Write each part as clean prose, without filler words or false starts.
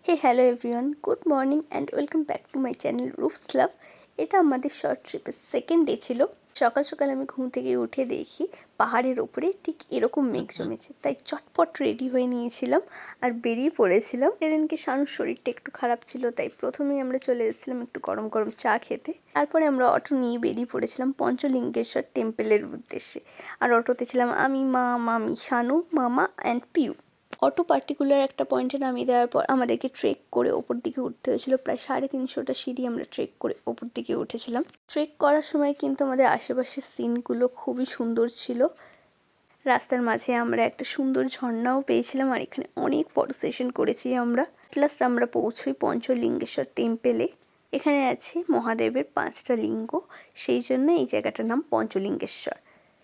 Hey hello everyone, good morning and welcome back to my channel রুফস লাভ। এটা আমাদের শর্ট ট্রিপের সেকেন্ড ডে ছিল। সকাল সকাল আমি ঘুম থেকে উঠে দেখি পাহাড়ের ওপরে ঠিক এরকম মেঘ জমেছে, তাই চটপট রেডি হয়ে নিয়েছিলাম আর বেরিয়ে পড়েছিলাম। সেদিনকে শানুর শরীরটা একটু খারাপ ছিল, তাই প্রথমেই আমরা চলে এসেছিলাম একটু গরম গরম চা খেতে। তারপরে আমরা অটো নিয়ে বেরিয়ে পড়েছিলাম পঞ্চলিঙ্গেশ্বর টেম্পলের উদ্দেশ্যে। আর অটোতে ছিলাম আমি, মা, মামি, শানু, মামা অ্যান্ড পিউ। অটো পার্টিকুলার একটা পয়েন্টে নামিয়ে দেওয়ার পর আমাদেরকে ট্রেক করে ওপর দিকে উঠতে হয়েছিল। প্রায় 350টা সিঁড়ি আমরা ট্রেক করে ওপর দিকে উঠেছিলাম। ট্রেক করার সময় কিন্তু আমাদের আশেপাশের সিনগুলো খুবই সুন্দর ছিল। রাস্তার মাঝে আমরা একটা সুন্দর ঝর্ণাও পেয়েছিলাম, আর এখানে অনেক ফটো সেশন করেছি আমরা। লাস্ট আমরা পৌঁছই পঞ্চলিঙ্গেশ্বর টেম্পেলে। এখানে আছে মহাদেবের 5টা লিঙ্গ, সেই জন্য এই জায়গাটার নাম পঞ্চলিঙ্গেশ্বর।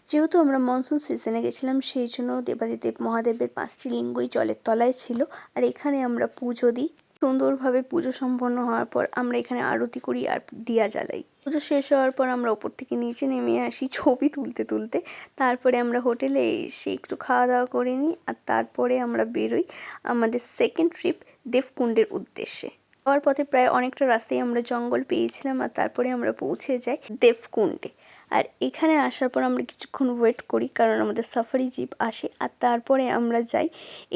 যেহেতু আমরা মনসুন সিজনে গেছিলাম, সেই জন্য দেবাদিদেব মহাদেবের 5টি লিঙ্গই জলের তলায় ছিল। আর এখানে আমরা পুজো দিই। সুন্দরভাবে পুজো সম্পন্ন হওয়ার পর আমরা এখানে আরতি করি আর দিয়া জ্বালাই। পুজো শেষ হওয়ার পর আমরা ওপর থেকে নিচে নেমে আসি ছবি তুলতে তুলতে। তারপরে আমরা হোটেলে এসে একটু খাওয়া দাওয়া করে নিই, আর তারপরে আমরা বেরোই আমাদের সেকেন্ড ট্রিপ দেবকুণ্ডের উদ্দেশ্যে। যাওয়ার পথে প্রায় অনেকটা রাস্তায় আমরা জঙ্গল পেয়েছিলাম, আর তারপরে আমরা পৌঁছে যাই দেবকুণ্ডে। আর এখানে আসার পর আমরা কিছুক্ষণ ওয়েট করি, কারণ আমাদের সাফারি জিপ আসে, আর তারপরে আমরা যাই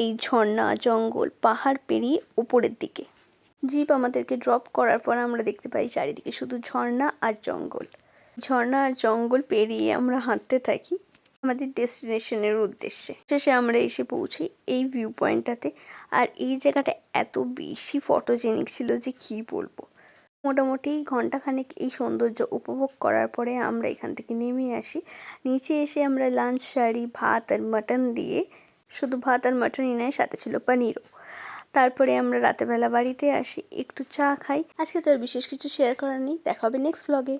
এই ঝর্ণা, জঙ্গল, পাহাড় পেরিয়ে উপরের দিকে। জিপ আমাদেরকে ড্রপ করার পর আমরা দেখতে পাই চারিদিকে শুধু ঝর্ণা আর জঙ্গল। ঝর্ণা আর জঙ্গল পেরিয়ে আমরা হাঁটতে থাকি আমাদের ডেস্টিনেশনের উদ্দেশ্যে। শেষে আমরা এসে পৌঁছি এই ভিউ পয়েন্টটাতে। আর এই জায়গাটা এত বেশি ফটোজেনিক ছিল যে কী বলবো। মোটামুটি ঘন্টাখানেক এই সৌন্দর্য উপভোগ করার পরে আমরা এখান থেকে নেমে আসি। নিচে এসে আমরা লাঞ্চ সারি ভাত আর মাটন দিয়ে। শুধু ভাত আর মাটনই নয়, সাথে ছিল পনিরও। তারপরে আমরা রাতেরবেলা বাড়িতে আসি, একটু চা খাই। আজকে তো আর বিশেষ কিছু শেয়ার করার নেই, দেখা হবে নেক্সট ব্লগে।